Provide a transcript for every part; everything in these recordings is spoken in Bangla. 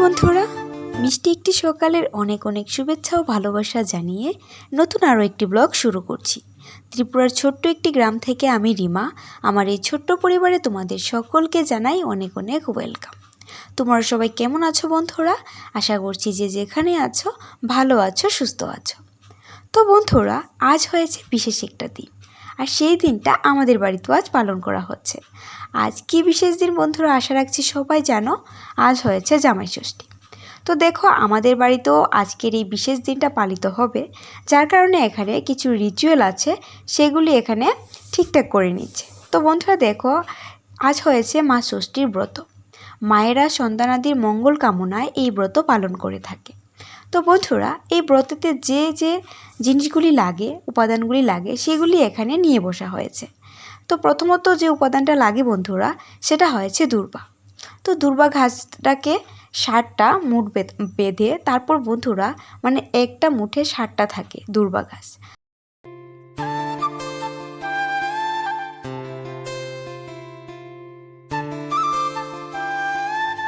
বন্ধুরা, মিষ্টি একটি সকালের অনেক অনেক শুভেচ্ছা ও ভালোবাসা জানিয়ে নতুন আরও একটি ব্লগ শুরু করছি। ত্রিপুরার ছোট্ট একটি গ্রাম থেকে আমি রিমা। আমার এই ছোট্ট পরিবারে তোমাদের সকলকে জানাই অনেক অনেক ওয়েলকাম। তোমরা সবাই কেমন আছো বন্ধুরা? আশা করছি যে যেখানে আছো ভালো আছো, সুস্থ আছো। তো বন্ধুরা, আজ হয়েছে বিশেষ একটা দিন, আর সেই দিনটা আমাদের বাড়িতেও আজ পালন করা হচ্ছে। আজ কি বিশেষ দিন বন্ধুরা? আশা রাখছি সবাই জানো, আজ হয়েছে জামাই ষষ্ঠী। তো দেখো, আমাদের বাড়িতেও আজকের এই বিশেষ দিনটা পালিত হবে, যার কারণে এখানে কিছু রিচুয়াল আছে, সেগুলি এখানে ঠিকঠাক করে নিচ্ছে। তো বন্ধুরা দেখো, আজ হয়েছে মা ষষ্ঠীর ব্রত। মায়েরা সন্তানাদির মঙ্গল কামনায় এই ব্রত পালন করে থাকে। তো বন্ধুরা, এই ব্রততে যে যে জিনিসগুলি লাগে, উপাদানগুলি লাগে, সেগুলি এখানে নিয়ে বসা হয়েছে। তো প্রথমত যে উপাদানটা লাগে বন্ধুরা, সেটা হয়েছে দূর্বা। তো দূর্বা ঘাসটাকে 60টা মুঠ বেঁধে তারপর বন্ধুরা, মানে একটা মুঠে 60টা থাকে দূর্বা ঘাস।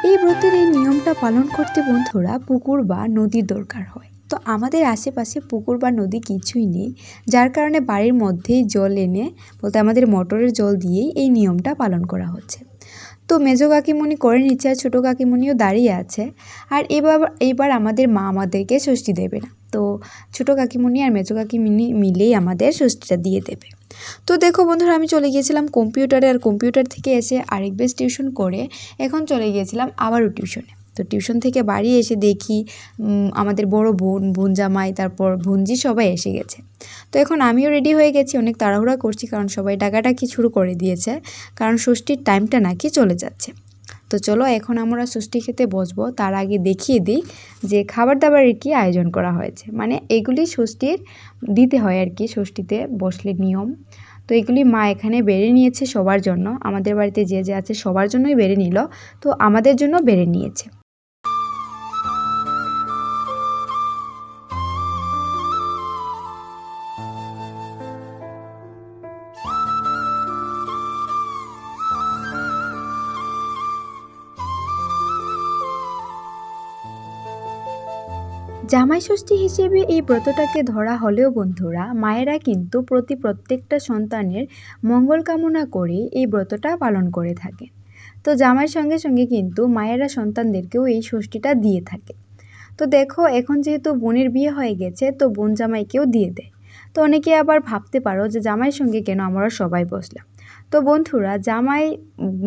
এই ব্রতের এই নিয়মটা পালন করতে বন্ধুরা পুকুর বা নদীর দরকার হয়। তো আমাদের আশেপাশে পুকুর বা নদী কিছুই নেই, যার কারণে বাড়ির মধ্যেই জল এনে, বলতে আমাদের মোটরের জল দিয়েই এই নিয়মটা পালন করা হচ্ছে। তো মেজো কাকিমণি করে নিচ্ছে, আর ছোটো কাকিমণিও দাঁড়িয়ে আছে। আর এবার আমাদের মা আমাদেরকে ষষ্ঠী দেবে না, তো ছোটো কাকিমণি আর মেজো কাকিমণি মিলেই আমাদের ষষ্ঠীটা দিয়ে দেবে। তো দেখো বন্ধুরা, আমি চলে গিয়েছিলাম কম্পিউটারে, আর কম্পিউটার থেকে এসে আরেক বেশ টিউশন করে এখন চলে গিয়েছিলাম আবারও টিউশনে। তো টিউশন থেকে বাড়ি এসে দেখি আমাদের বড় বোন জামাই, তারপর বোনজি সবাই এসে গেছে। তো এখন আমিও রেডি হয়ে গেছি, অনেক তাড়াহুড়া করছি, কারণ সবাই ডাকাডাকি শুরু করে দিয়েছে, কারণ ষষ্ঠীর টাইমটা নাকি চলে যাচ্ছে। তো চলো এখন আমরা ষষ্ঠী খেতে বসবো। তার আগে দেখিয়ে দিই যে খাবার দাবারের কি আয়োজন করা হয়েছে, মানে এগুলি ষষ্ঠীর দিতে হয় আর কি, ষষ্ঠীতে বসলে নিয়ম। তো এগুলি মা এখানে বেড়ে নিয়েছে সবার জন্য, আমাদের বাড়িতে যে যে আছে সবার জন্যই বেড়ে নিল, তো আমাদের জন্য বেড়ে নিয়েছে। জামাই ষষ্ঠী হিসেবে এই ব্রতটাকে ধরা হলেও বন্ধুরা, মায়েরা কিন্তু প্রত্যেকটা সন্তানের মঙ্গল কামনা করে এই ব্রতটা পালন করে থাকে। তো জামাইয়ের সঙ্গে সঙ্গে কিন্তু মায়েরা সন্তানদেরকেও এই ষষ্ঠীটা দিয়ে থাকে। তো দেখো, এখন যেহেতু বোনের বিয়ে হয়ে গেছে, তো বোন জামাইকেও দিয়ে দেয়। তো অনেকে আবার ভাবতে পারো যে জামাইয়ের সঙ্গে কেন আমরা সবাই বসলাম। তো বন্ধুরা,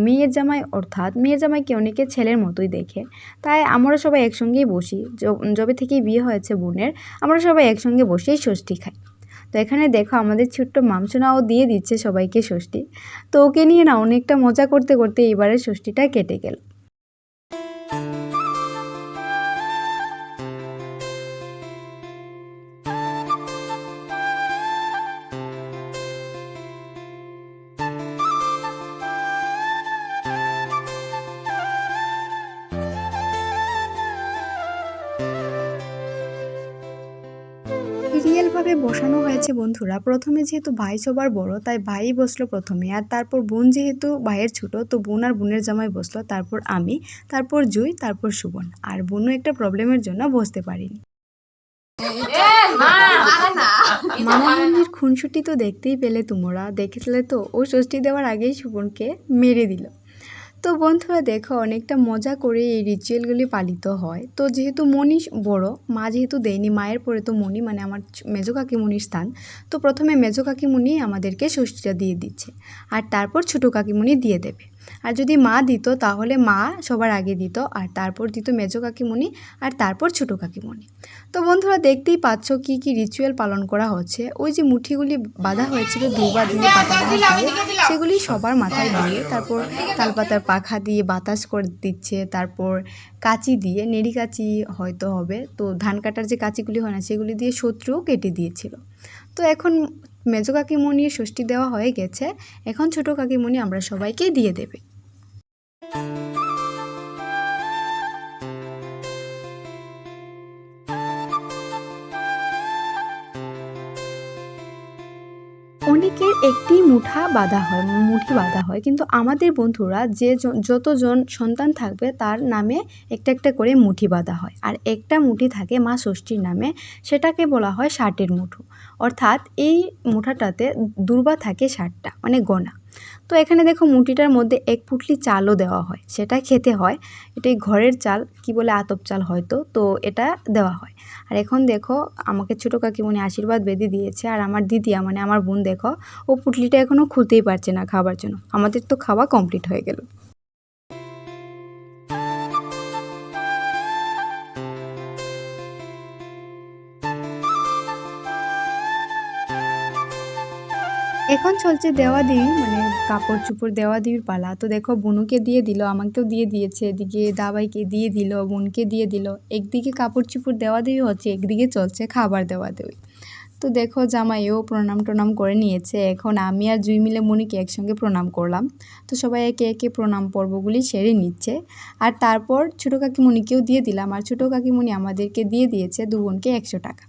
মেয়ের জামাই অর্থাৎ মেয়ের জামাইকে অনেকে ছেলের মতোই দেখে, তাই আমরা সবাই একসঙ্গেই বসি। যবে থেকেই বিয়ে হয়েছে বোনের, আমরা সবাই একসঙ্গে বসেই ষষ্ঠী খাই। তো এখানে দেখো আমাদের ছোট্ট মামসোনাও দিয়ে দিচ্ছে সবাইকে ষষ্ঠী। তো ওকে নিয়ে না অনেকটা মজা করতে করতে এবারে ষষ্ঠীটা কেটে গেল। সিরিয়ালভাবে বসানো হয়েছে বন্ধুরা। প্রথমে যেহেতু ভাই সবার বড়, তাই ভাই বসলো প্রথমে, আর তারপর বোন যেহেতু ভাইয়ের ছোট, তো বোন আর বোনের জামাই বসলো, তারপর আমি, তারপর জুই, তারপর সুবন। আর বোনও একটা প্রবলেমের জন্য বসতে পারিনি। মামামণির খুনসুটি তো দেখতেই পেলে, তোমরা দেখেছিলে তো, ও ষষ্ঠী দেওয়ার আগেই সুবনকে মেরে দিল। তো বন্ধুরা দেখো, অনেকটা মজা করে এই রিচুয়ালগুলি পালিত হয়। তো যেহেতু মণি বড়, মা যেহেতু দেয়নি, মায়ের পরে তো মণি, মানে আমার মেজো কাকিমণির স্থান। তো প্রথমে মেজো কাকিমণি আমাদেরকে ষষ্ঠীটা দিয়ে দিচ্ছে, আর তারপর ছোটো কাকিমণি দিয়ে দেবে। আর যদি মা দিত তাহলে মা সবার আগে দিত, আর তারপর দিত মেজো কাকিমণি, আর তারপর ছোটো কাকিমণি। তো বন্ধুরা দেখতেই পাচ্ছ কি কি রিচুয়াল পালন করা হচ্ছে। ওই যে মুঠিগুলি বাঁধা হয়েছিল দুর্বা দিয়ে, পাতা দিয়ে, সেগুলি সবার মাথায় দিয়ে, তারপর তালপাতার পাখা দিয়ে বাতাস করে দিচ্ছে, তারপর কাঁচি দিয়ে, নেড়ি কাঁচি হয়তো হবে, তো ধান কাটার যে কাঁচিগুলি হয় না, সেগুলি দিয়ে শত্রুও কেটে দিয়েছিল। তো এখন মেজো কাকিমণির ষষ্ঠী দেওয়া হয়ে গেছে, এখন ছোটো কাকিমণি আমরা সবাইকে দিয়ে দেবে। অনেক প্রত্যেকের একটি মুঠি বাঁধা হয়, কিন্তু আমাদের বন্ধুরা যতজন সন্তান থাকবে তার নামে একটা একটা করে মুঠি বাঁধা হয়। আর একটা মুঠি থাকে মা ষষ্ঠীর নামে, সেটাকে বলা হয় 60-এর মুঠো। অর্থাৎ এই মুঠাটাতে দুর্বা থাকে 60টা, মানে গোনা। তো এখানে দেখো মুঠিটার মধ্যে এক পুটলি চালও দেওয়া হয়, সেটা খেতে হয়। এটাই ঘরের চাল, কি বলে আতপ চাল হয়তো, তো এটা দেওয়া হয়। আর এখন দেখো আমাকে ছোটো কাকিমণি আশীর্বাদ বেঁধে দিয়েছে, আর আমার দিদি মানে আমার বোন দেখো ও পুটলিটা এখনও খুলতেই পারছে না খাবার জন্য। আমাদের তো খাওয়া কমপ্লিট হয়ে গেল। এখন চলছে দেওয়া দিই, মানে কাপড় চোপড় দেওয়া দিবির পালা। তো দেখো বোনুকে দিয়ে দিল, আমাকেও দিয়ে দিয়েছে, এদিকে দাবাইকে দিয়ে দিল, বোনকে দিয়ে দিল। একদিকে কাপড় চোপড় দেওয়া দিবি হচ্ছে, একদিকে চলছে খাবার দেওয়া দেওয়ি। তো দেখো জামাইও প্রণাম করে নিয়েছে। এখন আমি আর জুই মিলে মনিকে একসঙ্গে প্রণাম করলাম। তো সবাই একে একে প্রণাম পর্বগুলি সেরে নিচ্ছে। আর তারপর ছোটো কাকিমণিকেও দিয়ে দিলাম, আর ছোটো কাকিমণি আমাদেরকে দিয়ে দিয়েছে 2 বোনকে 100 টাকা।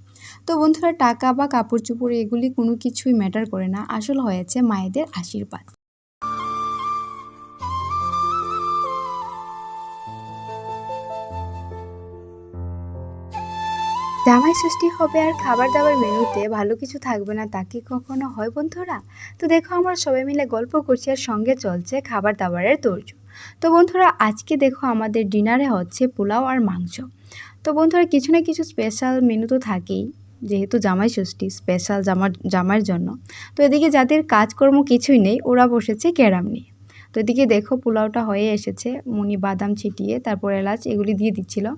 তো বন্ধুরা, টাকা বা কাপড় চোপড় এগুলি কোনো কিছুই ম্যাটার করে না, আসল হয়েছে মায়েদের আশীর্বাদ। জামাই ষষ্ঠী হবে আর খাবার দাবার মেনুতে ভালো কিছু থাকবে না, তা কি কখনো হয় বন্ধুরা? তো দেখো আমরা সবাই মিলে গল্প করছি আর সঙ্গে চলছে খাবার দাবারের তোড়জোড়। তো বন্ধুরা, আজকে দেখো আমাদের ডিনারে হচ্ছে পোলাও আর মাংস। তো বন্ধুরা, কিছু না কিছু স্পেশাল মেনু তো থাকেই, যেহেতু জামাই ষষ্ঠী, স্পেশাল জামাইয়ের জন্য। তো এদিকে যাদের কাজকর্ম কিছুই নেই, ওরা বসেছে ক্যারাম নিয়ে। তো এদিকে দেখো পোলাওটা হয়ে এসেছে, মুনি বাদাম ছিটিয়ে তারপর এলাচ এগুলি দিয়ে দিচ্ছিল।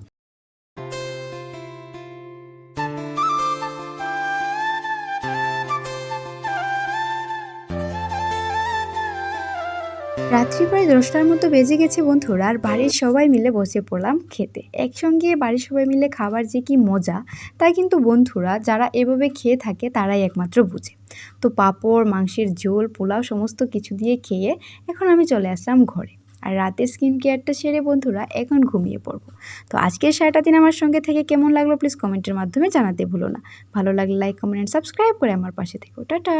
রাত্রি প্রায় 10টার মতো বেজে গেছে বন্ধুরা, আর বাড়ির সবাই মিলে বসে পড়লাম খেতে। একসঙ্গে বাড়ির সবাই মিলে খাবার যে কি মজা, তা কিন্তু বন্ধুরা যারা এভাবে খেয়ে থাকে তারাই একমাত্র বুঝে। তো পাঁপড়, মাংসের ঝোল, পোলাও সমস্ত কিছু দিয়ে খেয়ে এখন আমি চলে আসলাম ঘরে। আর রাতের স্কিন কেয়ারটা সেরে বন্ধুরা এখন ঘুমিয়ে পড়বো। তো আজকের সারাটা দিন আমার সঙ্গে থেকে কেমন লাগলো প্লিজ কমেন্টের মাধ্যমে জানাতে ভুলো না। ভালো লাগলে লাইক, কমেন্ট, সাবস্ক্রাইব করে আমার পাশে থেকো। টাটা।